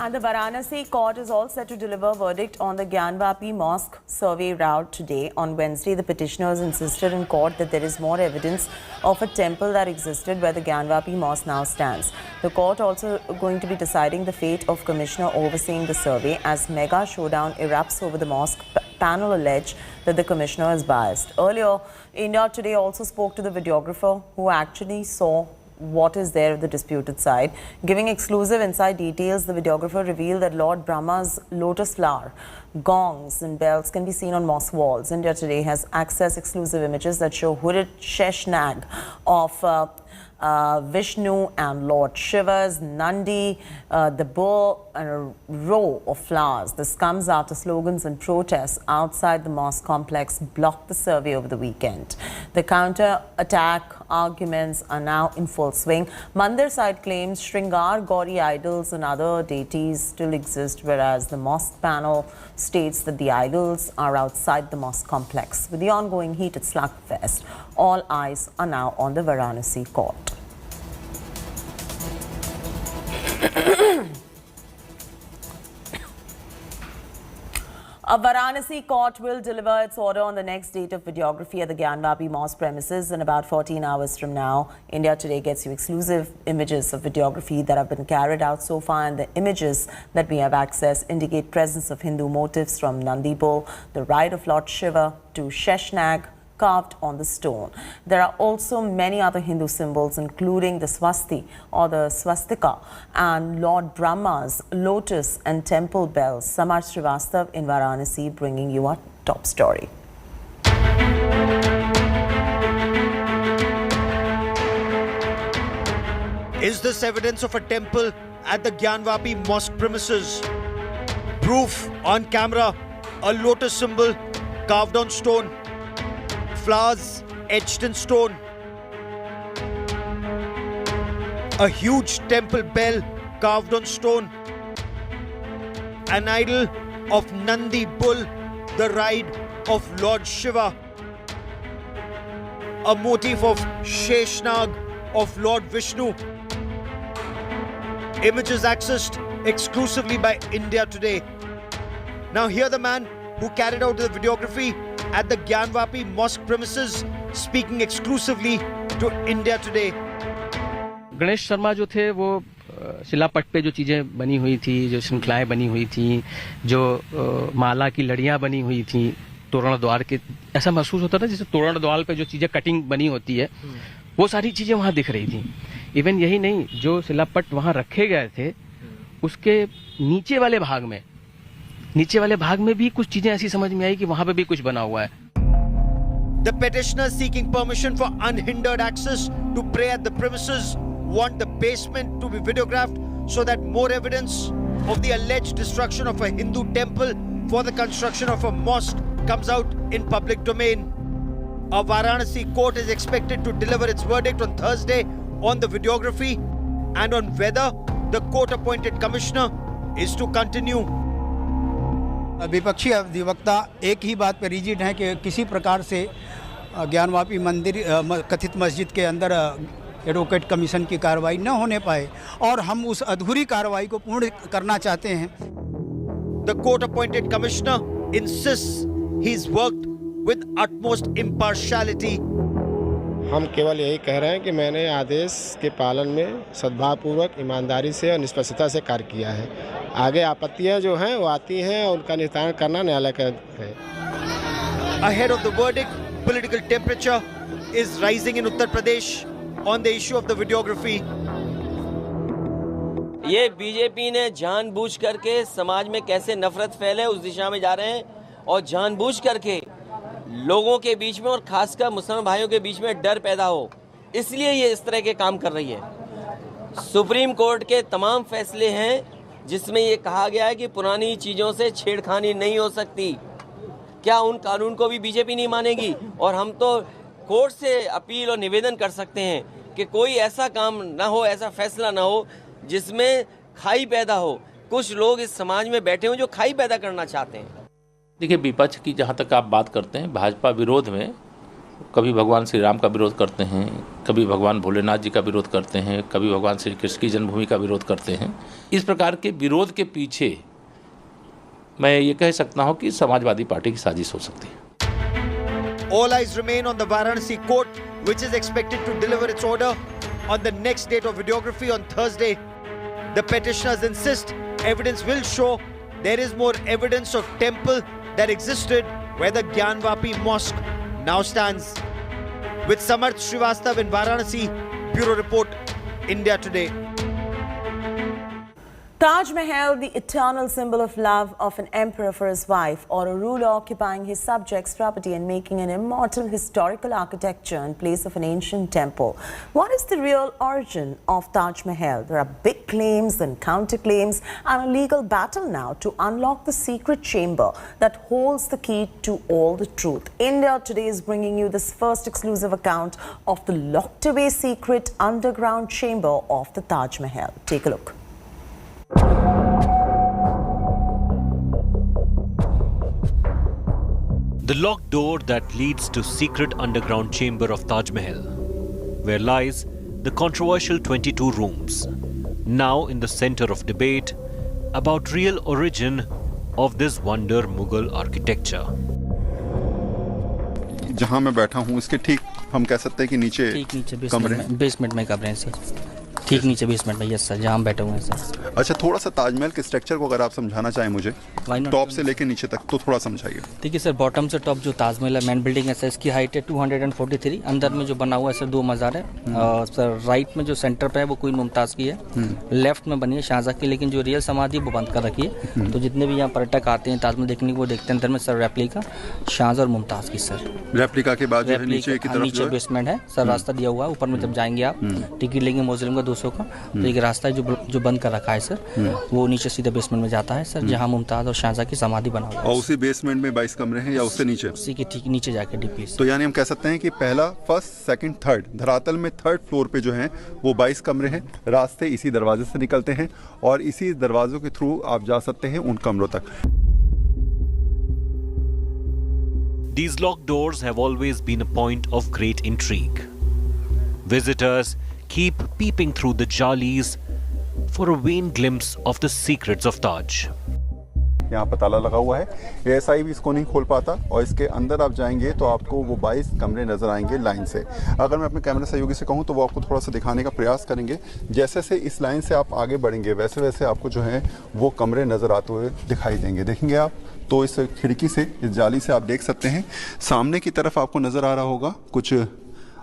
And the Varanasi court is all set to deliver verdict on the Gyanvapi Mosque survey route today. On Wednesday, the petitioners insisted in court that there is more evidence of a temple that existed where the Gyanvapi Mosque now stands. The court also going to be deciding the fate of commissioner overseeing the survey as mega showdown erupts over the mosque. Panel allege that the commissioner is biased. Earlier, India Today also spoke to the videographer who actually saw what is there of the disputed side. Giving exclusive inside details, the videographer revealed that Lord Brahma's lotus flower, gongs and bells can be seen on mosque walls. India Today has accessed exclusive images that show hooded Sheshnag of Vishnu and Lord Shiva's Nandi, the bull and a row of flowers. This comes after slogans and protests outside the mosque complex blocked the survey over the weekend. The counter-attack arguments are now in full swing. Mandir side claims Shringar, Gauri idols and other deities still exist, whereas the mosque panel states that the idols are outside the mosque complex. With the ongoing heated slugfest, all eyes are now on the Varanasi court. A Varanasi court will deliver its order on the next date of videography at the Gyanvapi Mosque premises in about 14 hours from now. India Today gets you exclusive images of videography that have been carried out so far, and the images that we have access indicate presence of Hindu motifs from Nandi bull, the ride of Lord Shiva to Sheshnag carved on the stone. There are also many other Hindu symbols, including the swasti or the swastika and Lord Brahma's lotus and temple bells. Samar Srivastav in Varanasi bringing you our top story. Is this evidence of a temple at the Gyanvapi Mosque premises? Proof on camera, a lotus symbol carved on stone, flowers etched in stone, a huge temple bell carved on stone, an idol of Nandi bull, the ride of Lord Shiva, a motif of Sheshnag of Lord Vishnu. Images accessed exclusively by India Today. Now hear the man who carried out the videography at the Gyanvapi Mosque premises speaking exclusively to India Today. Ganesh Sharma जो थे वो शिलापट पे जो चीजें बनी हुई थी, जो श्रृंखलाएं बनी हुई थी, जो माला की लड़ियां बनी हुई थी, तोरण द्वार के ऐसा महसूस होता था जैसे तोरण द्वार पे जो चीजें कटिंग बनी होती है, वो सारी चीजें वहां दिख रही थी। इवन यही नहीं, जो शिलापट वहां रखे गए थे उसके नीचे वाले भाग में भी कुछ चीजें ऐसी समझ में आई कि वहां पे भी कुछ बना हुआ है। The petitioners seeking permission for unhindered access to pray at the premises want the basement to be videographed so that more evidence of the alleged destruction of a Hindu temple for the construction of a mosque comes out in public domain. A Varanasi court is expected to deliver its verdict on Thursday on the videography and on whether the court-appointed commissioner is to continue. विपक्षी अधिवक्ता एक ही बात पर rigid हैं कि किसी प्रकार से ज्ञानवापी मंदिर कथित मस्जिद के अंदर एडवोकेट कमीशन की कार्रवाई न होने पाए और हम उस अधूरी कार्रवाई को पूर्ण करना चाहते हैं। The court-appointed commissioner insists he's worked with utmost impartiality. हम केवल यही कह रहे हैं कि मैंने आदेश के पालन में सद्भावपूर्वक, ईमानदारी से और निष्पक्षता से कार्य किया है। आगे आपत्तियां जो हैं वो आती हैं और उनका निस्तारण करना न्यायालय का है। Ahead of the verdict, political temperature is rising in Uttar Pradesh on the issue of the videography. ये बीजेपी ने जानबूझ करके समाज में कैसे नफरत फैले उस दिशा में जा रहे हैं और जानबूझ करके लोगों के बीच में और खासकर मुसलमान भाइयों के बीच में डर पैदा हो, इसलिए ये इस तरह के काम कर रही है। सुप्रीम कोर्ट के तमाम फैसले हैं जिसमें ये कहा गया है कि पुरानी चीज़ों से छेड़खानी नहीं हो सकती। क्या उन कानून को भी बीजेपी नहीं मानेगी? और हम तो कोर्ट से अपील और निवेदन कर सकते हैं कि कोई ऐसा काम ना हो, ऐसा फैसला ना हो जिसमें खाई पैदा हो। कुछ लोग इस समाज में बैठे हो जो खाई पैदा करना चाहते हैं। देखिए, विपक्ष की जहाँ तक आप बात करते हैं, भाजपा विरोध में कभी भगवान श्री राम का विरोध करते हैं, कभी भगवान भोलेनाथ जी का विरोध करते हैं, कभी भगवान श्री कृष्ण की जन्मभूमि का विरोध करते हैं। इस प्रकार के विरोध के पीछे मैं ये कह सकता हूँ कि समाजवादी पार्टी की साजिश हो सकती है। All eyes remain on the Varanasi court, which is expected to deliver its order on the next date of videography on Thursday. The petitioners insist evidence will show there is more evidence of temple that existed where the Gyanvapi Mosque now stands. With Samarth Srivastav in Varanasi, Bureau Report, India Today. Taj Mahal, the eternal symbol of love of an emperor for his wife, or a ruler occupying his subjects' property and making an immortal historical architecture in place of an ancient temple. What is the real origin of Taj Mahal? There are big claims and counterclaims and a legal battle now to unlock the secret chamber that holds the key to all the truth. India Today is bringing you this first exclusive account of the locked-away secret underground chamber of the Taj Mahal. Take a look. The locked door that leads to secret underground chamber of Taj Mahal, where lies the controversial 22 rooms, now in the center of debate about real origin of this wonder Mughal architecture. जहाँ मैं बैठा हूँ इसके ठीक हम कह सकते हैं कि नीचे कमरे बेसमेंट में कमरे से ठीक नीचे बेसमेंट में। यस सर, जहाँ हम बैठे हुए हैं सर। अच्छा, थोड़ा सा ताजमहल के स्ट्रक्चर को अगर आप समझाना चाहें मुझे, टॉप से लेके नीचे तक, तो थोड़ा समझाइए। ठीक है सर, बॉटम से टॉप जो ताजमहल है मेन बिल्डिंग है सर, इसकी हाइट है 243। अंदर में जो बना हुआ है सर 2 मज़ार है। सर राइट में जो सेंटर पे है वो क्वीन मुमताज़ की है, लेफ्ट में बनी है शाहजहाँ की, लेकिन जो रियल समाधि वो बंद कर रखी है। तो जितने भी यहाँ पर्यटक आते हैं ताजमहल देखने को देखते हैं अंदर में सर रेप्लिका शाहजहाँ और मुमताज़ की सर। रेप्लिका के बाद नीचे की तरफ नीचे बेसमेंट है सर, रास्ता दिया हुआ है। ऊपर में जब जाएंगे आप टिकट लेंगे म्यूजियम का 200 का, तो एक रास्ता है जो बंद कर रखा है सर, वो नीचे सीधे बेसमेंट में जाता है सर, जहाँ मुमताज़ और शाहजहाँ की समाधि बना हुआ है। और उसी बेसमेंट में 22 कमरे हैं या उससे नीचे? उसी के ठीक नीचे जाके डीपली। तो यानी हम कह सकते हैं कि पहला, फर्स्ट, सेकंड, थर्ड, धरातल में थर्ड फ्लोर पे जो हैं वो 22 कमरे हैं। रास्ते इसी दरवाजे से निकलते हैं और इसी दरवाजों के थ्रू आप जा सकते हैं उन कमरों तक। These locked doors have always been a point of great intrigue. Visitors keep peeping through the jalis for a vain glimpse of the secrets of Taj. यहाँ पर ताला लगा हुआ है, एएसआई भी इसको नहीं खोल पाता, और इसके अंदर आप जाएंगे तो आपको वो 22 कमरे नजर आएंगे लाइन से। अगर मैं अपने कैमरा सहयोगी से कहूँ तो वो आपको थोड़ा सा दिखाने का प्रयास करेंगे। जैसे जैसे इस लाइन से आप आगे बढ़ेंगे वैसे वैसे आपको जो है वो कमरे नजर आते हुए दिखाई देंगे। देखेंगे आप तो इस खिड़की से, इस जाली से आप देख सकते हैं सामने की तरफ आपको नजर आ रहा होगा कुछ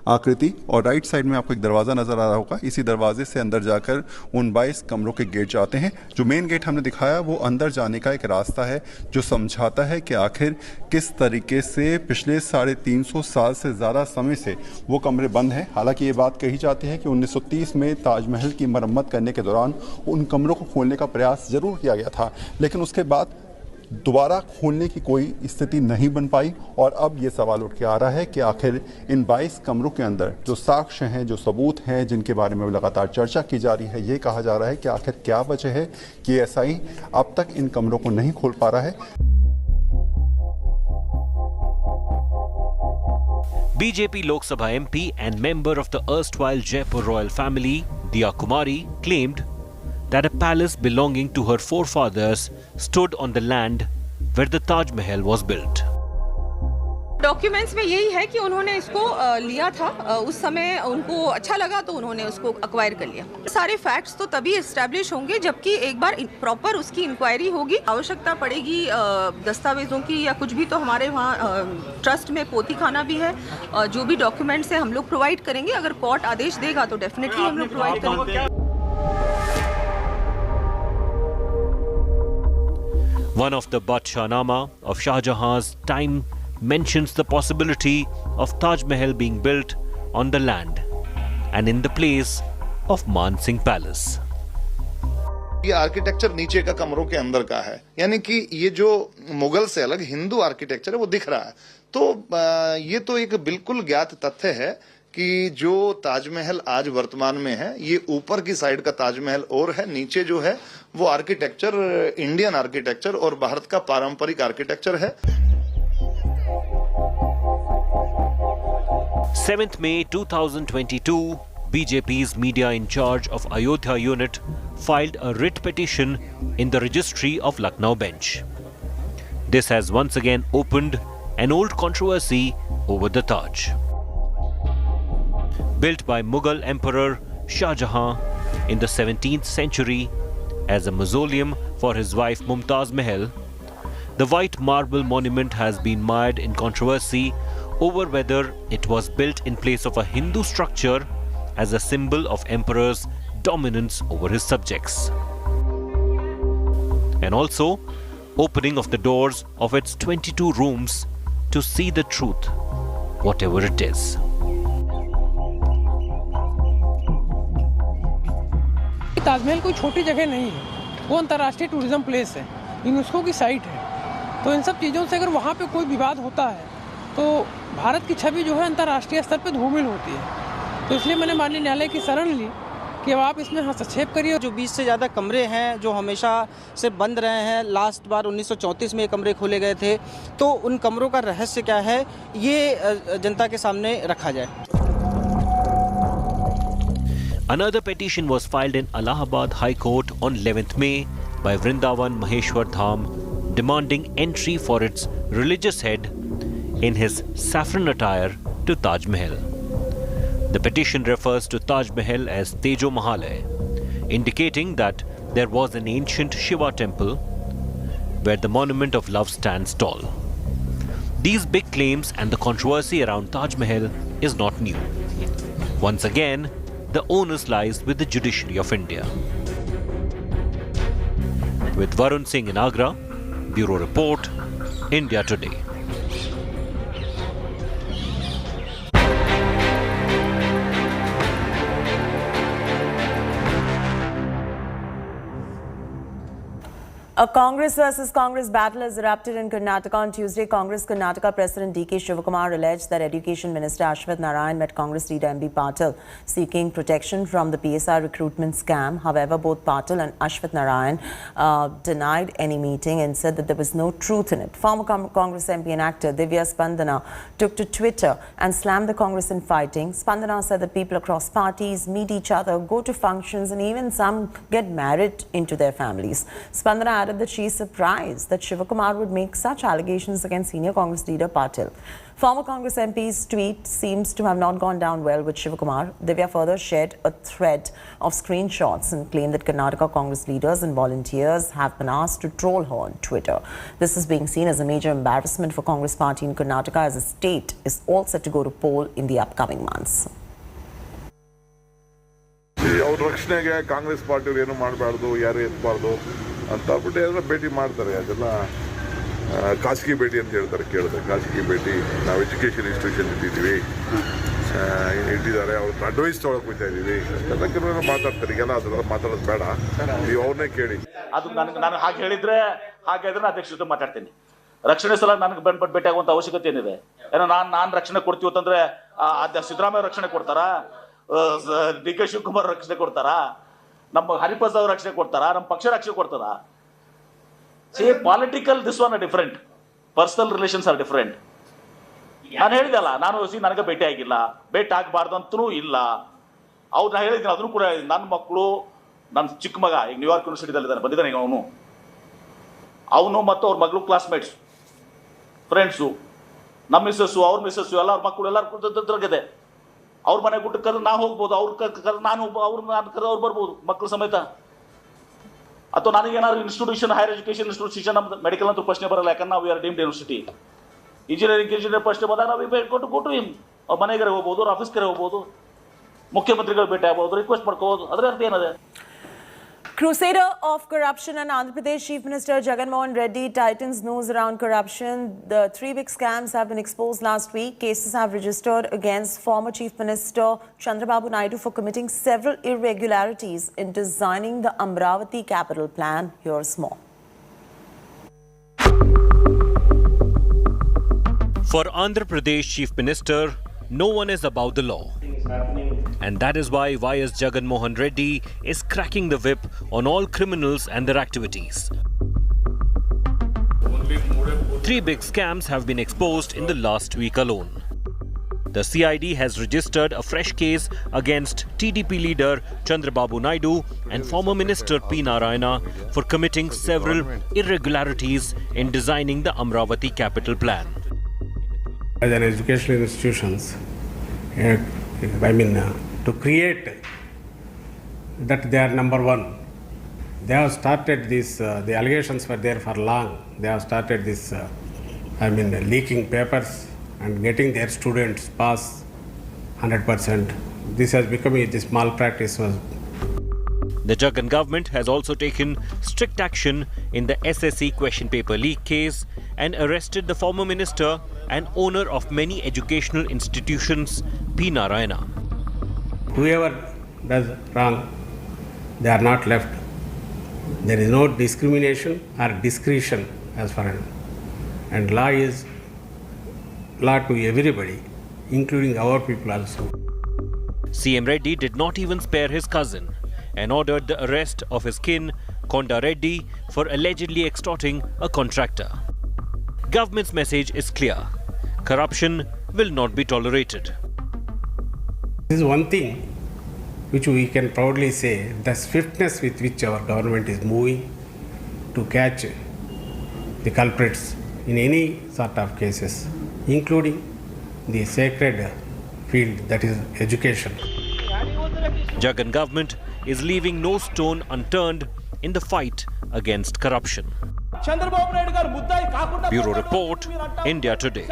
आकृति, और राइट साइड में आपको एक दरवाज़ा नज़र आ रहा होगा। इसी दरवाजे से अंदर जाकर उन 22 कमरों के गेट जाते हैं। जो मेन गेट हमने दिखाया वो अंदर जाने का एक रास्ता है जो समझाता है कि आखिर किस तरीके से पिछले 350 साल से ज़्यादा समय से वो कमरे बंद हैं। हालांकि ये बात कही जाती है कि 1930 में ताजमहल की मरम्मत करने के दौरान उन कमरों को खोलने का प्रयास ज़रूर किया गया था, लेकिन उसके बाद दोबारा खोलने की कोई स्थिति नहीं बन पाई। और अब ये सवाल उठ के आ रहा है कि आखिर इन 22 कमरों के अंदर जो साक्ष्य हैं, जो सबूत हैं, जिनके बारे में लगातार चर्चा की जा रही है, ये कहा जा रहा है कि आखिर क्या वजह है कि एएसआई अब तक इन कमरों को नहीं खोल पा रहा है। BJP Lok Sabha MP and member of the erstwhile Jaipur royal family, Diya Kumari, claimed that a palace belonging to her forefathers stood on the land where the Taj Mahal was built. Documents में यही है कि उन्होंने इसको लिया था, उस समय उनको अच्छा लगा तो उन्होंने उसको अक्वायर कर लिया। सारे फैक्ट्स तो तभी एस्टैब्लिश होंगे जबकि एक बार प्रॉपर उसकी इंक्वायरी होगी। आवश्यकता पड़ेगी दस्तावेजों की या कुछ भी, तो हमारे वहाँ ट्रस्ट में पोथी खाना भी है, जो भी डॉक्यूमेंट्स है हम लोग प्रोवाइड करेंगे। अगर कोर्ट आदेश देगा तो डेफिनेटली हम लोग प्रोवाइड करेंगे। One of the Badshah-nama of Shah Jahan's time mentions the possibility of Taj Mahal being built on the land and in the place of Man Singh Palace. ये architecture नीचे का कमरों के अंदर का है, यानी कि ये जो मुगल से अलग हिंदू आर्किटेक्चर है वो दिख रहा है। तो ये तो एक बिल्कुल ज्ञात तथ्य है कि जो ताजमहल आज वर्तमान में है ये ऊपर की साइड का ताजमहल और है, नीचे जो है वो आर्किटेक्चर इंडियन आर्किटेक्चर और भारत का पारंपरिक आर्किटेक्चर है। 7th May 2022, BJP's media in charge of Ayodhya unit filed a writ petition in the registry of Lucknow bench. This has once again opened an old controversy over the Taj. Built by Mughal Emperor Shah Jahan in the 17th century as a mausoleum for his wife Mumtaz Mahal, the white marble monument has been mired in controversy over whether it was built in place of a Hindu structure as a symbol of emperor's dominance over his subjects, and also opening of the doors of its 22 rooms to see the truth, whatever it is. Taj Mahal कोई छोटी जगह नहीं है, वो अंतर्राष्ट्रीय tourism place है, UNESCO की site है। तो इन सब चीज़ों से अगर वहाँ पे कोई विवाद होता है तो भारत की छवि जो है अंतर्राष्ट्रीय स्तर पे धूमिल होती है। तो इसलिए मैंने माननीय न्यायालय की शरण ली कि अब आप इसमें हस्तक्षेप करिए। जो 20 से ज़्यादा कमरे हैं जो हमेशा से बंद रहे हैं, लास्ट बार 1934 में ये कमरे खोले गए थे, तो उन कमरों का रहस्य क्या है ये जनता के सामने रखा जाए। Another petition was filed in Allahabad High Court on 11th May by Vrindavan Maheshwar Dham, demanding entry for its religious head in his saffron attire to Taj Mahal. The petition refers to Taj Mahal as Tejo Mahalay, indicating that there was an ancient Shiva temple where the monument of love stands tall. These big claims and the controversy around Taj Mahal is not new. Once again, the onus lies with the judiciary of India. With Varun Singh in Agra, Bureau Report, India Today. A Congress versus Congress battle has erupted in Karnataka on Tuesday. Congress Karnataka President D.K. Shivakumar alleged that Education Minister Ashwath Narayan met Congress leader M.B. Patil seeking protection from the PSI recruitment scam. However, both Patil and Ashwath Narayan denied any meeting and said that there was no truth in it. Former Congress MP and actor Divya Spandana took to Twitter and slammed the Congress in fighting. Spandana said that people across parties meet each other, go to functions, and even some get married into their families. Spandana added that she is surprised that Shivakumar would make such allegations against senior Congress leader Patil. Former Congress MP's tweet seems to have not gone down well with Shivakumar. Divya further shared a thread of screenshots and claimed that Karnataka Congress leaders and volunteers have been asked to troll her on Twitter. This is being seen as a major embarrassment for Congress party in Karnataka as the state is all set to go to poll in the upcoming months. ಅವ್ರ ರಕ್ಷಣೆಗೆ ಕಾಂಗ್ರೆಸ್ ಪಾರ್ಟಿಯವರು ಏನು ಮಾಡಬಾರ್ದು, ಯಾರು ಎತ್ತಬಾರ್ದು ಅಂತ ಬಿಟ್ಟು ಎಲ್ಲ ಭೇಟಿ ಮಾಡ್ತಾರೆ. ಅದೆಲ್ಲ ಖಾಸಗಿ ಭೇಟಿ ಅಂತ ಹೇಳ್ತಾರೆ. ಕೇಳಿದೆ ಖಾಸಗಿ ಭೇಟಿ, ನಾವು ಎಜುಕೇಷನ್ ಇನ್ಸ್ಟಿಟ್ಯೂಷನ್ ಇಟ್ಟಿದ್ದಾರೆ, ಅವ್ರ ಅಡ್ವೈಸ್ ತೊಗೊಳಕ್ಕೆ ಹೋಗ್ತಾ ಇದ್ದೀವಿ ಎಲ್ಲ ಕೆಲವರು ಮಾತಾಡ್ತಾರೆ. ಈಗೆಲ್ಲ ಅದೆಲ್ಲ ಮಾತಾಡೋದು ಬೇಡ, ನೀವು ಅವ್ರನ್ನೇ ಕೇಳಿ. ಅದು ನಾನು ಹಾಗೆ ಹೇಳಿದ್ರೆ ಅಧ್ಯಕ್ಷ ಜೊತೆ ಮಾತಾಡ್ತೀನಿ. ರಕ್ಷಣೆ ಸಲ ನನಗೆ ಬಂದ್ಬಿಟ್ಟು ಭೇಟಿ ಆಗುವಂಥ ಅವಶ್ಯಕತೆ ಏನಿದೆ? ಏನೋ ನಾನು ರಕ್ಷಣೆ ಕೊಡ್ತೀವಿ ಅಂತಂದ್ರೆ ಸಿದ್ದರಾಮಯ್ಯ ರಕ್ಷಣೆ ಕೊಡ್ತಾರಾ? ಡಿ.ಕೆ. ಶಿವಕುಮಾರ್ ರಕ್ಷಣೆ ಕೊಡ್ತಾರಾ? ನಮ್ಮ ಹರಿಪ್ರಸಾದ್ ಅವ್ರ ರಕ್ಷಣೆ ಕೊಡ್ತಾರಾ? ನಮ್ಮ ಪಕ್ಷ ರಕ್ಷಣೆ ಕೊಡ್ತಾರಾ? Political this one different, personal relations are different. ನಾನು ಹೇಳಿದಲ್ಲ, ನಾನು ನನಗೆ ಭೇಟಿ ಆಗಿಲ್ಲ, ಭೇಟಿ ಆಗಬಾರ್ದು ಅಂತೂ ಇಲ್ಲ. ಅವ್ರು ನಾನು ಹೇಳಿದ್ದೀನಿ, ಅದನ್ನು ಕೂಡ ನನ್ನ ಮಕ್ಕಳು, ನನ್ನ ಚಿಕ್ಕ ಮಗ ಈಗ ನ್ಯೂಯಾರ್ಕ್ ಯೂನಿವರ್ಸಿಟಿದಲ್ಲಿದ್ದಾನೆ, ಬಂದಿದ್ದಾನೆ ಈಗ ಅವನು ಮತ್ತು ಅವ್ರ ಮಗಳು ಕ್ಲಾಸ್ಮೇಟ್ಸ್, ಫ್ರೆಂಡ್ಸು, ನಮ್ಮ ಮಿಸ್ಸಸ್ಸು, ಅವ್ರ ಮಿಸ್ಸಸ್ಸು, ಎಲ್ಲ ಅವ್ರ ಮಕ್ಕಳು ಎಲ್ಲರೂ ಅವ್ರ ಮನೆ ಗುಟ್ಟು ಕರೆದು ನಾವು ಹೋಗ್ಬೋದು, ನಾನು ಅವ್ರು ಬರ್ಬೋದು ಮಕ್ಕಳು ಸಮೇತ. ಅಥವಾ ನನಗೇನಾದ್ರು ಇನ್ಸ್ಟಿಟ್ಯೂಷನ್, ಹೈಯರ್ ಎಜುಕೇಷನ್ ಇನ್ಸ್ಟಿಟ್ಯೂಷನ್, ನಮ್ದು ಮೆಡಿಕಲ್ ಅಂತೂ ಪ್ರಶ್ನೆ ಬರಲ್ಲ, ಯಾಕಂದ್ರೆ ನಾವು ಆರ್ ಡೀಮ್ಡ್ ಯೂನಿವರ್ಸಿಟಿ. ಇಂಜಿನಿಯರಿಂಗ್ ಪ್ರಶ್ನೆ ಬಂದಾಗ ನಾವು ಕೊಟ್ಟು ಅವ್ರ ಮನೆಗೆ ಹೋಗ್ಬೋದು, ಅವ್ರ ಆಫೀಸ್ಗೆ ಹೋಗ್ಬೋದು, ಮುಖ್ಯಮಂತ್ರಿಗಳು ಭೇಟಿ ಆಗ್ಬೋದು, ರಿಕ್ವೆಸ್ಟ್ ಮಾಡ್ಕೋಬೋದು. ಅದರ ಅರ್ಥ ಏನದೆ? Crusader of corruption and Andhra Pradesh Chief Minister Jagannath Reddy tightens news around corruption. The three big scams have been exposed last week. Cases have registered against former Chief Minister Chandrababu Naidu for committing several irregularities in designing the Amravati capital plan. Here's more. For Andhra Pradesh Chief Minister, no one is above the law. And that is why YS Jagannath Reddy is cracking the whip on all criminals and their activities. Three big scams have been exposed in the last week alone. The CID has registered a fresh case against TDP leader Chandrababu Naidu and former Minister P. Narayana for committing several irregularities in designing the Amravati capital plan. As an educational institutions, to create that they are number one. They have started this, the allegations were there for long. They have started this, leaking papers and getting their students pass 100%. This has become this malpractice. The Jagan government has also taken strict action in the SSC question paper leak case and arrested the former minister and owner of many educational institutions, P. Narayana. Whoever does wrong, they are not left. There is no discrimination or discretion as far as, and law is law to everybody, including our people also. CM Reddy did not even spare his cousin and ordered the arrest of his kin, Konda Reddy, for allegedly extorting a contractor. Government's message is clear. Corruption will not be tolerated. This is one thing which we can proudly say, the swiftness with which our government is moving to catch the culprits in any sort of cases, including the sacred field that is education. Jagan government is leaving no stone unturned in the fight against corruption. Bureau Report, India Today.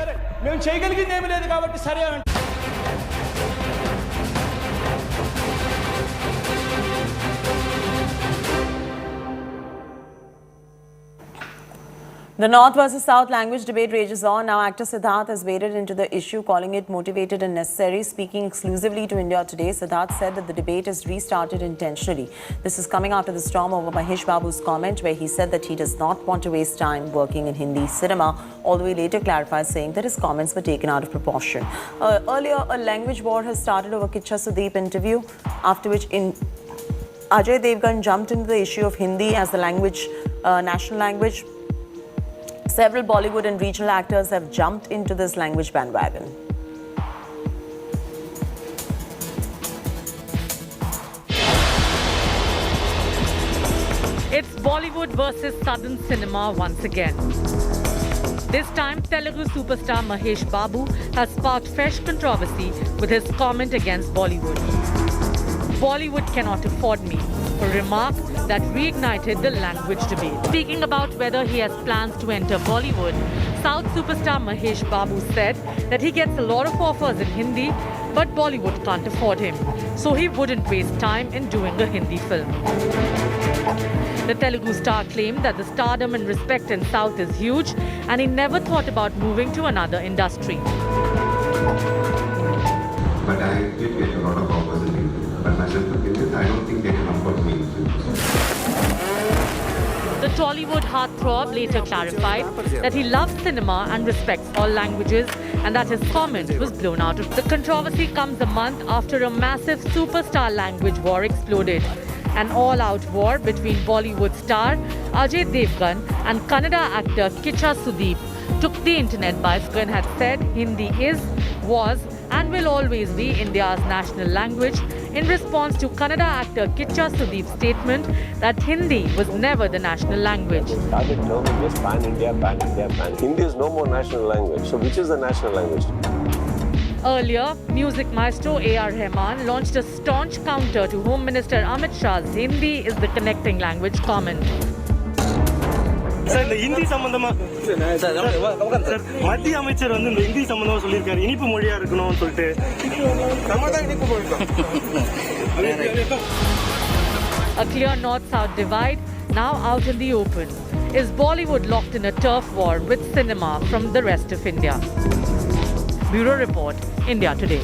The North versus South language debate rages on. Now, actor Siddharth has waded into the issue, calling it motivated and necessary. Speaking exclusively to India Today, Siddharth said that the debate is restarted intentionally. This is coming after the storm over Mahesh Babu's comment, where he said that he does not want to waste time working in Hindi cinema, although he later clarified, saying that his comments were taken out of proportion. Earlier, a language war has started over Kicha Sudeep interview, after which Ajay Devgan jumped into the issue of Hindi as the language, national language. Several Bollywood and regional actors have jumped into this language bandwagon. It's Bollywood versus Southern cinema once again. This time, Telugu superstar Mahesh Babu has sparked fresh controversy with his comment against Bollywood. Bollywood cannot afford me, a remark that reignited the language debate. Speaking about whether he has plans to enter Bollywood, South superstar Mahesh Babu said that he gets a lot of offers in Hindi, but Bollywood can't afford him, so he wouldn't waste time in doing a Hindi film. The Telugu star claimed that the stardom and respect in South is huge, and he never thought about moving to another industry. But I did get a lot of offers in Hindi. But myself opinion, I don't think they can afford me. The Tollywood heartthrob later clarified that he loves cinema and respects all languages, and that his comment was blown out of. The controversy comes a month after a massive superstar language war exploded. An all-out war between Bollywood star Ajay Devgan and Kannada actor Kicha Sudeep took the internet by storm and had said Hindi is, was and will always be India's national language, in response to Kannada actor Kicha Sudeep's statement that Hindi was never the national language. Target term is pan-India, pan-India, pan. Hindi is no more national language. So which is the national language? Earlier, music maestro A.R. Rahman launched a staunch counter to Home Minister Amit Shah's Hindi is the connecting language comment. Sir இந்த ஹிந்தி சம்பந்தமா sir மத்திய அமைச்சர் வந்து இந்த ஹிந்தி சம்பந்தமா சொல்லியிருக்காரு இனிப்பு மொழியா இருக்கணும்னு சொல்லிட்டு A clear north-south divide now out in the open. Is Bollywood locked in a turf war with cinema from the rest of India? Bureau Report, India Today.